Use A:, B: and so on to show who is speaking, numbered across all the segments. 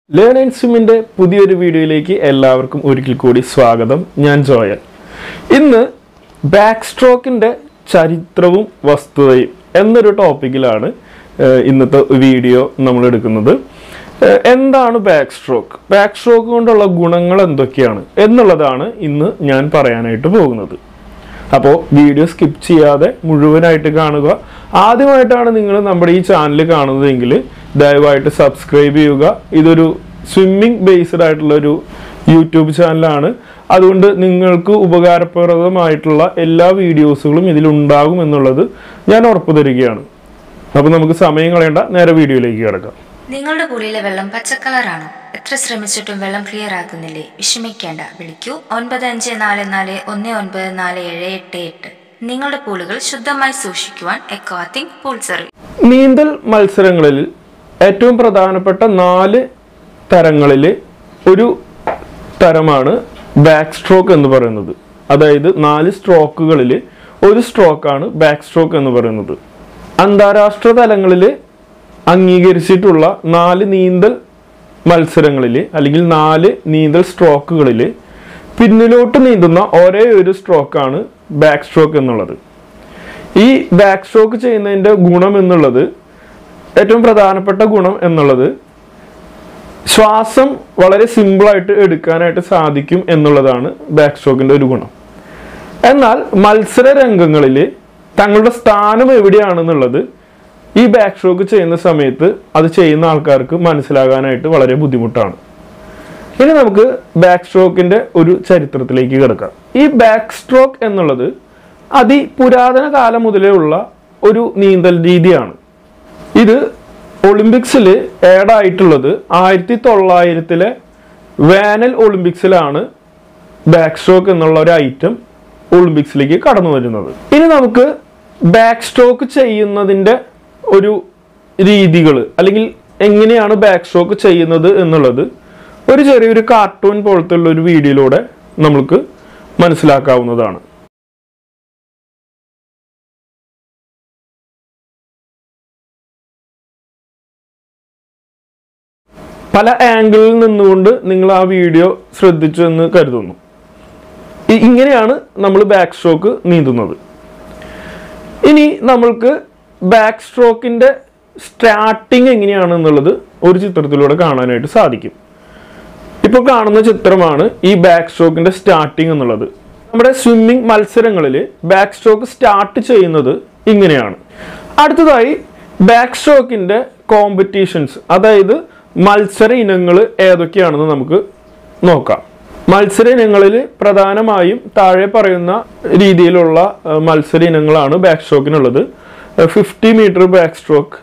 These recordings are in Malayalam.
A: ലേൺ ആൻഡ് സ്വിമ്മിന്റെ പുതിയൊരു വീഡിയോയിലേക്ക് എല്ലാവർക്കും ഒരിക്കൽ കൂടി സ്വാഗതം. ഞാൻ ജോയൽ. ഇന്ന് ബാക്ക് സ്ട്രോക്കിന്റെ ചരിത്രവും വസ്തുതയും എന്നൊരു ടോപ്പിക്കിലാണ് ഇന്നത്തെ വീഡിയോ നമ്മൾ എടുക്കുന്നത്. എന്താണ് ബാക്ക് സ്ട്രോക്ക്? ബാക്ക് സ്ട്രോക്ക് കൊണ്ടുള്ള ഗുണങ്ങൾ എന്തൊക്കെയാണ് എന്നുള്ളതാണ് ഇന്ന് ഞാൻ പറയാനായിട്ട് പോകുന്നത്. അപ്പോൾ വീഡിയോ സ്കിപ്പ് ചെയ്യാതെ മുഴുവനായിട്ട് കാണുക. ആദ്യമായിട്ടാണ് നിങ്ങൾ നമ്മുടെ ഈ ചാനൽ കാണുന്നതെങ്കിൽ ദയവായിട്ട് സബ്സ്ക്രൈബ് ചെയ്യുക. ഇതൊരു സ്വിമ്മിംഗ് ബേസ്ഡ് ആയിട്ടുള്ളൊരു യൂട്യൂബ് ചാനലാണ്. അതുകൊണ്ട് നിങ്ങൾക്ക് ഉപകാരപ്രദമായിട്ടുള്ള എല്ലാ വീഡിയോസുകളും ഇതിലുണ്ടാകും എന്നുള്ളത് ഞാൻ ഉറപ്പു തരികയാണ്. അപ്പോൾ നമുക്ക് സമയം കളയണ്ട, നേരെ വീഡിയോയിലേക്ക് കിടക്കാം.
B: നിങ്ങളുടെ പൂളിലെ വെള്ളം പച്ചക്കളറാണോ? എത്ര ശ്രമിച്ചിട്ടും വെള്ളം ക്ലിയർ ആകുന്നില്ലേ? വിഷമിക്കേണ്ട, വിളിക്കൂ 9544194788. നിങ്ങളുടെ പൂളുകൾ ശുദ്ധമായി സൂക്ഷിക്കുവാൻ എക്വാത്തിക് പൂൾ സർവീസ്.
A: നീന്തൽ മത്സരങ്ങളിൽ ഏറ്റവും പ്രധാനപ്പെട്ട 4 തരങ്ങളിൽ ഒരു തരമാണ് ബാക്ക് സ്ട്രോക്ക് എന്ന് പറയുന്നത്. അതായത് 4 സ്ട്രോക്കുകളിൽ ഒരു സ്ട്രോക്കാണ് ബാക്ക് സ്ട്രോക്ക് എന്ന് പറയുന്നത്. അന്താരാഷ്ട്ര തലങ്ങളിൽ അംഗീകരിച്ചിട്ടുള്ള 4 നീന്തൽ മത്സരങ്ങളിൽ അല്ലെങ്കിൽ 4 നീന്തൽ സ്ട്രോക്കുകളിൽ പിന്നിലോട്ട് നീന്തുന്ന ഒരേ ഒരു സ്ട്രോക്കാണ് ബാക്ക് സ്ട്രോക്ക് എന്നുള്ളത്. ഈ ബാക്ക് സ്ട്രോക്ക് ചെയ്യുന്നതിൻ്റെ ഗുണം എന്നുള്ളത്, ഏറ്റവും പ്രധാനപ്പെട്ട ഗുണം എന്നുള്ളത്, ശ്വാസം വളരെ സിമ്പിളായിട്ട് എടുക്കാനായിട്ട് സാധിക്കും എന്നുള്ളതാണ് ബാക്ക് സ്ട്രോക്കിൻ്റെ ഒരു ഗുണം. എന്നാൽ മത്സര രംഗങ്ങളിൽ തങ്ങളുടെ സ്ഥാനം എവിടെയാണെന്നുള്ളത് ഈ ബാക്ക് സ്ട്രോക്ക് ചെയ്യുന്ന സമയത്ത് അത് ചെയ്യുന്ന ആൾക്കാർക്ക് മനസ്സിലാകാനായിട്ട് വളരെ ബുദ്ധിമുട്ടാണ്. ഇനി നമുക്ക് ബാക്ക് സ്ട്രോക്കിന്റെ ഒരു ചരിത്രത്തിലേക്ക് കിടക്കാം. ഈ ബാക്ക് സ്ട്രോക്ക് എന്നുള്ളത് അതിപുരാതന കാലം മുതലേ ഉള്ള ഒരു നീന്തൽ രീതിയാണ്. ഇത് ഒളിമ്പിക്സിൽ ആയിട്ടുള്ളത് 1900 വേനൽ ഒളിമ്പിക്സിലാണ് ബാക്ക് സ്ട്രോക്ക് എന്നുള്ള ഒരു ഐറ്റം ഒളിമ്പിക്സിലേക്ക് കടന്നു വരുന്നത്. ഇനി നമുക്ക് ബാക്ക് സ്ട്രോക്ക് ചെയ്യുന്നതിൻ്റെ ഒരു രീതികൾ അല്ലെങ്കിൽ എങ്ങനെയാണ് ബാക്ക് സ്ട്രോക്ക് ചെയ്യുന്നത് എന്നുള്ളത് ഒരു ചെറിയൊരു കാർട്ടൂൺ പോലത്തെ ഉള്ള ഒരു വീഡിയോയിലൂടെ നമുക്ക് മനസ്സിലാക്കാവുന്നതാണ്. പല ആംഗിളിൽ നിന്നുകൊണ്ട് നിങ്ങൾ ആ വീഡിയോ ശ്രദ്ധിച്ചു എന്ന് കരുതുന്നു. ഇങ്ങനെയാണ് നമ്മൾ ബാക്ക് സ്ട്രോക്ക് നീന്തുന്നത്. ഇനി നമ്മൾക്ക് ബാക്ക് സ്ട്രോക്കിന്റെ സ്റ്റാർട്ടിങ് എങ്ങനെയാണെന്നുള്ളത് ഒരു ചിത്രത്തിലൂടെ കാണാനായിട്ട് സാധിക്കും. ഇപ്പോൾ കാണുന്ന ചിത്രമാണ് ഈ ബാക്ക് സ്ട്രോക്കിന്റെ സ്റ്റാർട്ടിങ് എന്നുള്ളത്. നമ്മുടെ സ്വിമ്മിംഗ് മത്സരങ്ങളിൽ ബാക്ക് സ്ട്രോക്ക് സ്റ്റാർട്ട് ചെയ്യുന്നത് ഇങ്ങനെയാണ്. അടുത്തതായി ബാക്ക് സ്ട്രോക്കിന്റെ കോമ്പറ്റീഷൻസ്, അതായത് മത്സര ഇനങ്ങൾ ഏതൊക്കെയാണെന്ന് നമുക്ക് നോക്കാം. മത്സര ഇനങ്ങളിൽ പ്രധാനമായും താഴെ പറയുന്ന രീതിയിലുള്ള മത്സര ഇനങ്ങളാണ് ബാക്ക് സ്ട്രോക്കിനുള്ളത്. 50 മീറ്റർ ബാക്ക് സ്ട്രോക്ക്,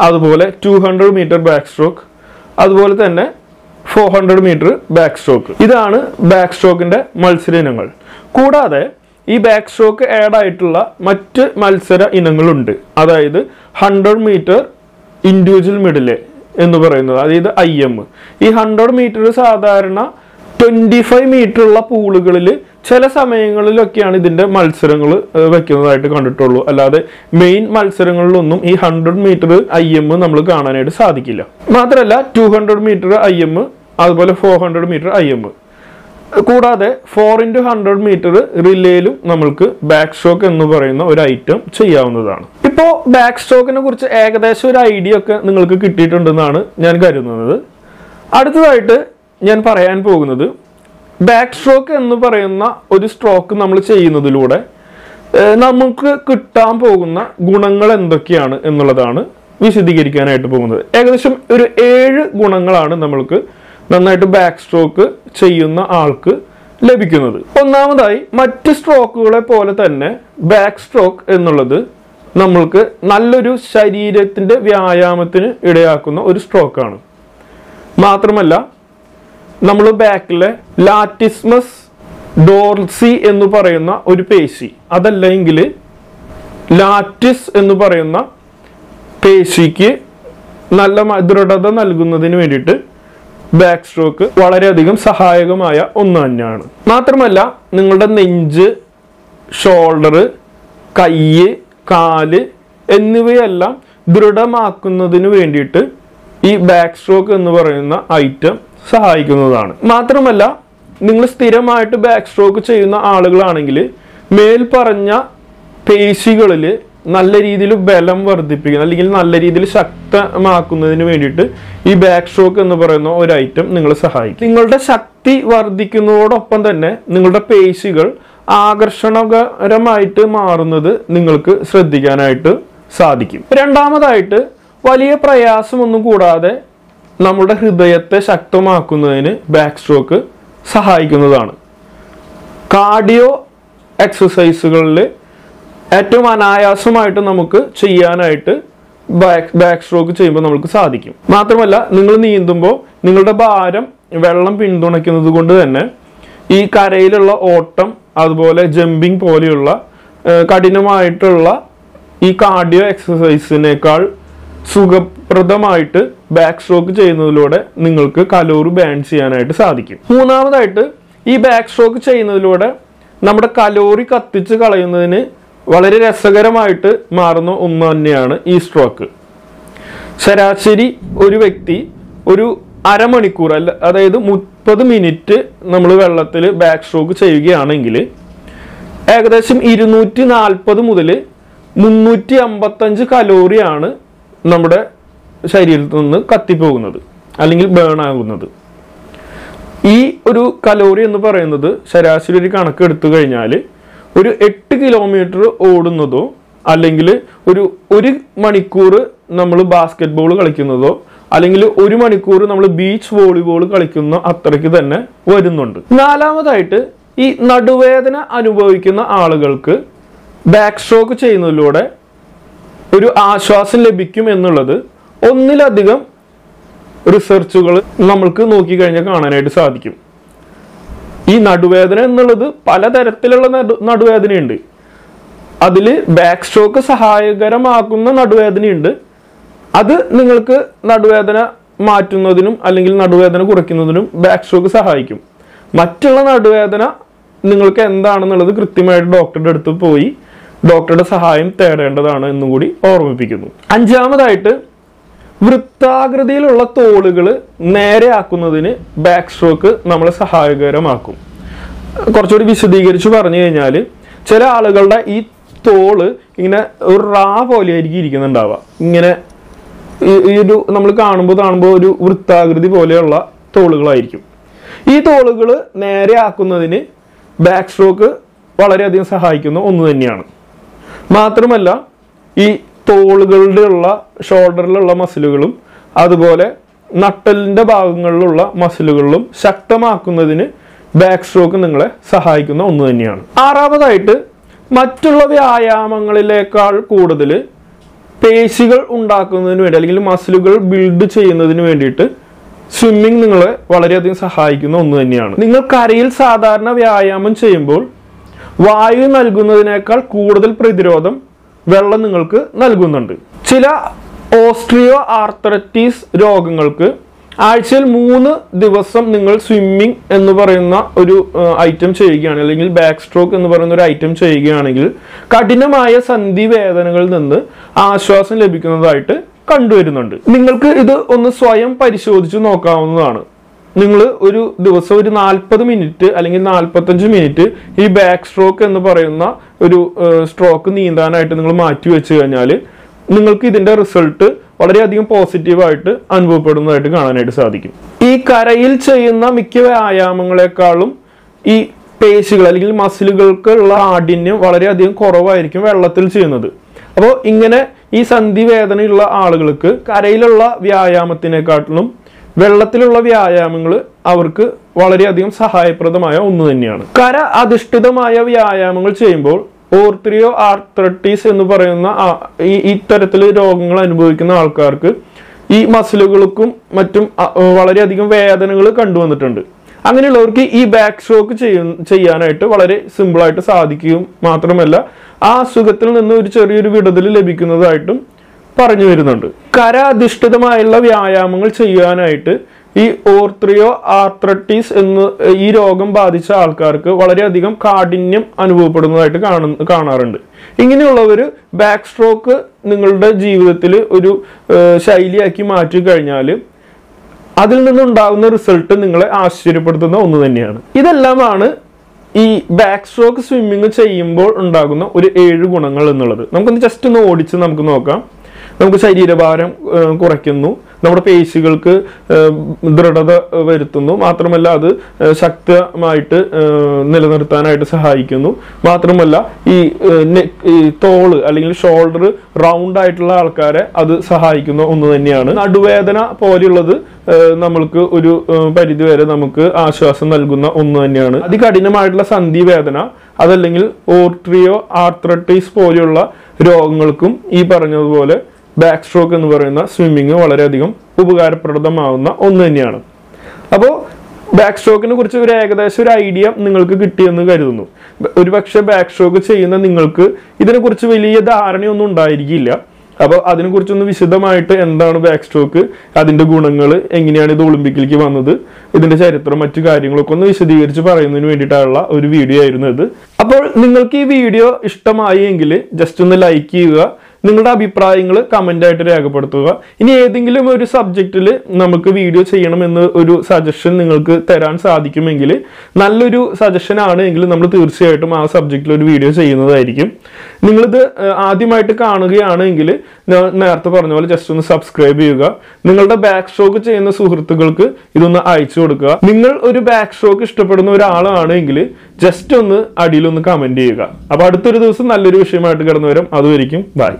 A: അതുപോലെ 200 മീറ്റർ ബാക്ക് സ്ട്രോക്ക്, അതുപോലെ തന്നെ 400 മീറ്റർ ബാക്ക് സ്ട്രോക്ക്. ഇതാണ് ബാക്ക് സ്ട്രോക്കിന്റെ മത്സര ഇനങ്ങൾ. കൂടാതെ ഈ ബാക്ക് സ്ട്രോക്ക് ആയിട്ടുള്ള മറ്റ് മത്സര ഇനങ്ങളുണ്ട്. അതായത് 100 മീറ്റർ ഇൻഡിവിജ്വൽ മിഡിലെ എന്ന് പറയുന്നത്, അതായത് IM. ഈ 100 മീറ്റർ സാധാരണ 25 മീറ്റർ ഉള്ള പൂളുകളിൽ ചില സമയങ്ങളിലൊക്കെയാണ് ഇതിന്റെ മത്സരങ്ങൾ വെക്കുന്നതായിട്ട് കണ്ടിട്ടുള്ളൂ. അല്ലാതെ മെയിൻ മത്സരങ്ങളിലൊന്നും ഈ 100 മീറ്റർ IM നമ്മൾ കാണാനായിട്ട് സാധിക്കില്ല. മാത്രമല്ല 200 മീറ്റർ IM, അതുപോലെ 400 മീറ്റർ IM, കൂടാതെ 4x100 മീറ്റർ റിലേയിലും നമ്മൾക്ക് ബാക്ക് സ്ട്രോക്ക് എന്ന് പറയുന്ന ഒരു ഐറ്റം ചെയ്യാവുന്നതാണ്. ഇപ്പോൾ ബാക്ക് സ്ട്രോക്കിനെ കുറിച്ച് ഏകദേശം ഒരു ഐഡിയ ഒക്കെ നിങ്ങൾക്ക് കിട്ടിയിട്ടുണ്ടെന്നാണ് ഞാൻ കരുതുന്നത്. അടുത്തതായിട്ട് ഞാൻ പറയാൻ പോകുന്നത്, ബാക്ക് സ്ട്രോക്ക് എന്ന് പറയുന്ന ഒരു സ്ട്രോക്ക് നമ്മൾ ചെയ്യുന്നതിലൂടെ നമുക്ക് കിട്ടാൻ പോകുന്ന ഗുണങ്ങൾ എന്തൊക്കെയാണ് എന്നുള്ളതാണ് വിശദീകരിക്കാനായിട്ട് പോകുന്നത്. ഏകദേശം ഒരു 7 ഗുണങ്ങളാണ് നമ്മൾക്ക് നന്നായിട്ട് ബാക്ക് സ്ട്രോക്ക് ചെയ്യുന്ന ആൾക്ക് ലഭിക്കുന്നത്. ഒന്നാമതായി, മറ്റ് സ്ട്രോക്കുകളെ പോലെ തന്നെ ബാക്ക് സ്ട്രോക്ക് എന്നുള്ളത് നമ്മൾക്ക് നല്ലൊരു ശരീരത്തിന്റെ വ്യായാമത്തിന് ഇടയാക്കുന്ന ഒരു സ്ട്രോക്കാണ്. മാത്രമല്ല, നമ്മൾ ബാക്കിലെ ലാറ്റിസ്മസ് ഡോർസി എന്ന് പറയുന്ന ഒരു പേശി, അതല്ലെങ്കിൽ ലാറ്റിസ് എന്ന് പറയുന്ന പേശിക്ക് നല്ല ദൃഢത നൽകുന്നതിന് വേണ്ടിയിട്ട് ബാക്ക് സ്ട്രോക്ക് വളരെയധികം സഹായകമായ ഒന്ന് തന്നെയാണ്. മാത്രമല്ല, നിങ്ങളുടെ നെഞ്ച്, ഷോൾഡർ, കൈ, കാല് എന്നിവയെല്ലാം ദൃഢമാക്കുന്നതിന് വേണ്ടിയിട്ട് ഈ ബാക്ക് സ്ട്രോക്ക് എന്ന് പറയുന്ന ഐറ്റം സഹായിക്കുന്നതാണ്. മാത്രമല്ല, നിങ്ങൾ സ്ഥിരമായിട്ട് ബാക്ക് സ്ട്രോക്ക് ചെയ്യുന്ന ആളുകളാണെങ്കിൽ മേൽപ്പറഞ്ഞ പേശികളിൽ നല്ല രീതിയിൽ ബലം വർദ്ധിപ്പിക്കുന്ന അല്ലെങ്കിൽ നല്ല രീതിയിൽ ശക്തമാക്കുന്നതിന് വേണ്ടിയിട്ട് ഈ ബാക്ക് സ്ട്രോക്ക് എന്ന് പറയുന്ന ഒരു ഐറ്റം നിങ്ങളെ സഹായിക്കും. നിങ്ങളുടെ ശക്തി വർദ്ധിക്കുന്നതോടൊപ്പം തന്നെ നിങ്ങളുടെ പേശികൾ ആകർഷണകരമായിട്ട് മാറുന്നത് നിങ്ങൾക്ക് ശ്രദ്ധിക്കാനായിട്ട് സാധിക്കും. രണ്ടാമതായിട്ട്, വലിയ പ്രയാസമൊന്നും കൂടാതെ നമ്മുടെ ഹൃദയത്തെ ശക്തമാക്കുന്നതിന് ബാക്ക് സ്ട്രോക്ക് സഹായിക്കുന്നതാണ്. കാർഡിയോ എക്സസൈസുകളിൽ ഏറ്റവും അനായാസമായിട്ട് നമുക്ക് ചെയ്യാനായിട്ട് ബാക്ക് സ്ട്രോക്ക് ചെയ്യുമ്പോൾ നമുക്ക് സാധിക്കും. മാത്രമല്ല, നിങ്ങൾ നീന്തുമ്പോൾ നിങ്ങളുടെ ഭാരം വെള്ളം പിന്തുണയ്ക്കുന്നത് കൊണ്ട് തന്നെ ഈ കരയിലുള്ള ഓട്ടം, അതുപോലെ ജമ്പിങ് പോലെയുള്ള കഠിനമായിട്ടുള്ള ഈ കാർഡിയോ എക്സസൈസിനേക്കാൾ സുഖപ്രദമായിട്ട് ബാക്ക് സ്ട്രോക്ക് ചെയ്യുന്നതിലൂടെ നിങ്ങൾക്ക് കലോറി ബേൺ ചെയ്യാനായിട്ട് സാധിക്കും. മൂന്നാമതായിട്ട്, ഈ ബാക്ക് സ്ട്രോക്ക് ചെയ്യുന്നതിലൂടെ നമ്മുടെ കലോറി കത്തിച്ച് കളയുന്നതിന് വളരെ രസകരമായിട്ട് മാറുന്ന ഒന്ന് തന്നെയാണ് ഈ സ്ട്രോക്ക്. ശരാശരി ഒരു വ്യക്തി ഒരു അരമണിക്കൂർ അതായത് 30 മിനിറ്റ് നമ്മൾ വെള്ളത്തിൽ ബാക്ക് സ്ട്രോക്ക് ചെയ്യുകയാണെങ്കിൽ ഏകദേശം 240 മുതൽ 355 കലോറിയാണ് നമ്മുടെ ശരീരത്തിൽ നിന്ന് കത്തിപ്പോകുന്നത് അല്ലെങ്കിൽ ബേൺ ആകുന്നത്. ഈ ഒരു കലോറി എന്ന് പറയുന്നത് ശരാശരി ഒരു കണക്ക് എടുത്തു കഴിഞ്ഞാൽ ഒരു 8 കിലോമീറ്റർ ഓടുന്നതോ അല്ലെങ്കിൽ ഒരു മണിക്കൂർ നമ്മൾ ബാസ്കറ്റ് ബോൾ കളിക്കുന്നതോ അല്ലെങ്കിൽ 1 മണിക്കൂർ നമ്മൾ ബീച്ച് വോളിബോൾ കളിക്കുന്ന അത്രയ്ക്ക് തന്നെ വരുന്നുണ്ട്. നാലാമതായിട്ട്, ഈ നടുവേദന അനുഭവിക്കുന്ന ആളുകൾക്ക് ബാക്ക് സ്ട്രോക്ക് ചെയ്യുന്നതിലൂടെ ഒരു ആശ്വാസം ലഭിക്കും എന്നുള്ളത് ഒന്നിലധികം റിസർച്ചുകൾ നമ്മൾക്ക് നോക്കിക്കഴിഞ്ഞാൽ കാണാനായിട്ട് സാധിക്കും. ഈ നടുവേദന എന്നുള്ളത് പലതരത്തിലുള്ള നടുവേദനയുണ്ട്. അതിൽ ബാക്ക് സ്ട്രോക്ക് സഹായകരമാക്കുന്ന നടുവേദനയുണ്ട്. അത് നിങ്ങൾക്ക് നടുവേദന മാറ്റുന്നതിനും അല്ലെങ്കിൽ നടുവേദന കുറയ്ക്കുന്നതിനും ബാക്ക് സ്ട്രോക്ക് സഹായിക്കും. മറ്റുള്ള നടുവേദന നിങ്ങൾക്ക് എന്താണെന്നുള്ളത് കൃത്യമായിട്ട് ഡോക്ടറുടെ അടുത്ത് പോയി ഡോക്ടറുടെ സഹായം തേടേണ്ടതാണ് എന്നും കൂടി ഓർമ്മിപ്പിക്കുന്നു. അഞ്ചാമതായിട്ട്, വൃത്താകൃതിയിലുള്ള തോളുകൾ നേരെയാക്കുന്നതിന് ബാക്ക് സ്ട്രോക്ക് നമ്മളെ സഹായകരമാക്കും. കുറച്ചുകൂടി വിശദീകരിച്ച് പറഞ്ഞു കഴിഞ്ഞാൽ, ചില ആളുകളുടെ ഈ തോള് ഇങ്ങനെ ഒരു റാ പോലെ ആയിരിക്കും ഇരിക്കുന്നുണ്ടാവുക. ഇങ്ങനെ ഈ ഒരു നമ്മൾ കാണുമ്പോൾ ഒരു വൃത്താകൃതി പോലെയുള്ള തോളുകളായിരിക്കും. ഈ തോളുകൾ നേരെയാക്കുന്നതിന് ബാക്ക് സ്ട്രോക്ക് വളരെയധികം സഹായിക്കുന്ന ഒന്ന് തന്നെയാണ്. മാത്രമല്ല, ഈ തോളുകളുടെ ഉള്ള ഷോൾഡറിലുള്ള മസിലുകളും അതുപോലെ നട്ടലിന്റെ ഭാഗങ്ങളിലുള്ള മസിലുകളിലും ശക്തമാക്കുന്നതിന് ബാക്ക് സ്ട്രോക്ക് നിങ്ങളെ സഹായിക്കുന്ന ഒന്ന് തന്നെയാണ്. ആറാമതായിട്ട്, മറ്റുള്ള വ്യായാമങ്ങളിലേക്കാൾ കൂടുതൽ പേശികൾ ഉണ്ടാക്കുന്നതിന് വേണ്ടി അല്ലെങ്കിൽ മസിലുകൾ ബിൽഡ് ചെയ്യുന്നതിന് വേണ്ടിയിട്ട് സ്വിമ്മിങ് നിങ്ങളെ വളരെയധികം സഹായിക്കുന്ന ഒന്ന് തന്നെയാണ്. നിങ്ങൾ കരയിൽ സാധാരണ വ്യായാമം ചെയ്യുമ്പോൾ വായു നൽകുന്നതിനേക്കാൾ കൂടുതൽ പ്രതിരോധം വെള്ളം നിങ്ങൾക്ക് നൽകുന്നുണ്ട്. ചില ഓസ്ട്രിയോ ആർത്രൈറ്റിസ് രോഗങ്ങൾക്ക് ആഴ്ചയിൽ 3 ദിവസം നിങ്ങൾ സ്വിമ്മിങ് എന്ന് പറയുന്ന ഒരു ഐറ്റം ചെയ്യുകയാണ് അല്ലെങ്കിൽ ബാക്ക് സ്ട്രോക്ക് എന്ന് പറയുന്ന ഒരു ഐറ്റം ചെയ്യുകയാണെങ്കിൽ കഠിനമായ സന്ധി വേദനകളിൽ നിന്ന് ആശ്വാസം ലഭിക്കുന്നതായിട്ട് കണ്ടുവരുന്നുണ്ട്. നിങ്ങൾക്ക് ഇത് ഒന്ന് സ്വയം പരിശോധിച്ച് നോക്കാവുന്നതാണ്. നിങ്ങൾ ഒരു ദിവസം ഒരു 40 മിനിറ്റ് അല്ലെങ്കിൽ 45 മിനിറ്റ് ഈ ബാക്ക് സ്ട്രോക്ക് എന്ന് പറയുന്ന ഒരു സ്ട്രോക്ക് നീന്താനായിട്ട് നിങ്ങൾ മാറ്റി വെച്ച് കഴിഞ്ഞാൽ നിങ്ങൾക്ക് ഇതിന്റെ റിസൾട്ട് വളരെയധികം പോസിറ്റീവായിട്ട് അനുഭവപ്പെടുന്നതായിട്ട് കാണാനായിട്ട് സാധിക്കും. ഈ കരയിൽ ചെയ്യുന്ന മിക്ക വ്യായാമങ്ങളെക്കാളും ഈ പേശികൾ അല്ലെങ്കിൽ മസിലുകൾക്കുള്ള കാഠിന്യം വളരെയധികം കുറവായിരിക്കും വെള്ളത്തിൽ ചെയ്യുന്നത്. അപ്പോൾ ഇങ്ങനെ ഈ സന്ധി വേദനയുള്ള ആളുകൾക്ക് കരയിലുള്ള വ്യായാമത്തിനെക്കാട്ടിലും വെള്ളത്തിലുള്ള വ്യായാമങ്ങൾ അവർക്ക് വളരെയധികം സഹായപ്രദമായ ഒന്ന് തന്നെയാണ്. കര അധിഷ്ഠിതമായ വ്യായാമങ്ങൾ ചെയ്യുമ്പോൾ ഓർത്തിയോ ആർത്രൈറ്റിസ് എന്ന് പറയുന്ന ഇത്തരത്തിൽ രോഗങ്ങൾ അനുഭവിക്കുന്ന ആൾക്കാർക്ക് ഈ മസിലുകൾക്കും മറ്റും വളരെയധികം വേദനകൾ കണ്ടുവന്നിട്ടുണ്ട്. അങ്ങനെയുള്ളവർക്ക് ഈ ബാക്ക് സ്ട്രോക്ക് ചെയ്യാനായിട്ട് വളരെ സിമ്പിളായിട്ട് സാധിക്കുകയും മാത്രമല്ല ആ അസുഖത്തിൽ നിന്ന് ഒരു ചെറിയൊരു വിടുതൽ ലഭിക്കുന്നതായിട്ടും പറഞ്ഞു വരുന്നുണ്ട്. കര അധിഷ്ഠിതമായുള്ള വ്യായാമങ്ങൾ ചെയ്യാനായിട്ട് ഈ ഓർത്രയോ ആർത്രൈറ്റിസ് എന്ന് ഈ രോഗം ബാധിച്ച ആൾക്കാർക്ക് വളരെയധികം കാഠിന്യം അനുഭവപ്പെടുന്നതായിട്ട് കാണാറുണ്ട്. ഇങ്ങനെയുള്ളവർ ബാക്ക് സ്ട്രോക്ക് നിങ്ങളുടെ ജീവിതത്തിൽ ഒരു ശൈലിയാക്കി മാറ്റി കഴിഞ്ഞാൽ അതിൽ നിന്നുണ്ടാകുന്ന റിസൾട്ട് നിങ്ങളെ ആശ്ചര്യപ്പെടുത്തുന്ന ഒന്ന് തന്നെയാണ്. ഇതെല്ലാമാണ് ഈ ബാക്ക് സ്ട്രോക്ക് സ്വിമ്മിങ് ചെയ്യുമ്പോൾ ഉണ്ടാകുന്ന ഒരു 7 ഗുണങ്ങൾ എന്നുള്ളത്. നമുക്കൊന്ന് ജസ്റ്റ് ഒന്ന് ഓടിച്ച് നമുക്ക് നോക്കാം. നമുക്ക് ശരീരഭാരം കുറയ്ക്കുന്നു, നമ്മുടെ പേശികൾക്ക് ദൃഢത വരുത്തുന്നു, മാത്രമല്ല അത് ശക്തമായിട്ട് നിലനിർത്താനായിട്ട് സഹായിക്കുന്നു. മാത്രമല്ല ഈ തോള് അല്ലെങ്കിൽ ഷോൾഡർ റൗണ്ട് ആയിട്ടുള്ള ആൾക്കാരെ അത് സഹായിക്കുന്ന ഒന്ന് തന്നെയാണ്. നടുവേദന പോലെയുള്ളത് നമ്മൾക്ക് ഒരു പരിധിവരെ നമുക്ക് ആശ്വാസം നൽകുന്ന ഒന്ന് തന്നെയാണ്. അതികഠിനമായിട്ടുള്ള സന്ധിവേദന അതല്ലെങ്കിൽ ഓർട്രിയോ ആർത്രൈറ്റിസ് പോലെയുള്ള രോഗങ്ങൾക്കും ഈ പറഞ്ഞതുപോലെ ബാക്ക് സ്ട്രോക്ക് എന്ന് പറയുന്ന സ്വിമ്മിങ് വളരെയധികം ഉപകാരപ്രദമാവുന്ന ഒന്ന് തന്നെയാണ്. അപ്പോൾ ബാക്ക് സ്ട്രോക്കിനെ കുറിച്ച് ഒരു ഏകദേശം ഒരു ഐഡിയ നിങ്ങൾക്ക് കിട്ടിയെന്ന് കരുതുന്നു. ഒരുപക്ഷെ ബാക്ക് സ്ട്രോക്ക് ചെയ്യുന്ന നിങ്ങൾക്ക് ഇതിനെക്കുറിച്ച് വലിയ ധാരണയൊന്നും ഉണ്ടായിരിക്കില്ല. അപ്പോൾ അതിനെക്കുറിച്ചൊന്ന് വിശദമായിട്ട് എന്താണ് ബാക്ക് സ്ട്രോക്ക്, അതിൻ്റെ ഗുണങ്ങൾ, എങ്ങനെയാണ് ഇത് ഒളിമ്പിക്കിലേക്ക് വന്നത്, ഇതിൻ്റെ ചരിത്രം, മറ്റു കാര്യങ്ങളൊക്കെ ഒന്ന് വിശദീകരിച്ച് പറയുന്നതിന് വേണ്ടിയിട്ടുള്ള ഒരു വീഡിയോ ആയിരുന്നു ഇത്. അപ്പോൾ നിങ്ങൾക്ക് ഈ വീഡിയോ ഇഷ്ടമായി എങ്കിൽ ജസ്റ്റ് ഒന്ന് ലൈക്ക് ചെയ്യുക, നിങ്ങളുടെ അഭിപ്രായങ്ങൾ കമൻ്റായിട്ട് രേഖപ്പെടുത്തുക. ഇനി ഏതെങ്കിലും ഒരു സബ്ജക്റ്റിൽ നമുക്ക് വീഡിയോ ചെയ്യണമെന്ന് ഒരു സജഷൻ നിങ്ങൾക്ക് തരാൻ സാധിക്കുമെങ്കിൽ, നല്ലൊരു സജഷൻ ആണെങ്കിൽ നമ്മൾ തീർച്ചയായിട്ടും ആ സബ്ജക്റ്റിൽ ഒരു വീഡിയോ ചെയ്യുന്നതായിരിക്കും. നിങ്ങളിത് ആദ്യമായിട്ട് കാണുകയാണെങ്കിൽ നേരത്തെ പറഞ്ഞ പോലെ ജസ്റ്റ് ഒന്ന് സബ്സ്ക്രൈബ് ചെയ്യുക. നിങ്ങളുടെ ബാക്ക് സ്ട്രോക്ക് ചെയ്യുന്ന സുഹൃത്തുക്കൾക്ക് ഇതൊന്ന് അയച്ചു കൊടുക്കുക. നിങ്ങൾ ഒരു ബാക്ക് സ്ട്രോക്ക് ഇഷ്ടപ്പെടുന്ന ഒരാളാണെങ്കിൽ ജസ്റ്റ് ഒന്ന് അടിയിലൊന്ന് കമൻറ്റ് ചെയ്യുക. അപ്പോൾ അടുത്തൊരു ദിവസം നല്ലൊരു വിഷയമായിട്ട് കടന്നു വരാം. അതുവരെയും ബൈ.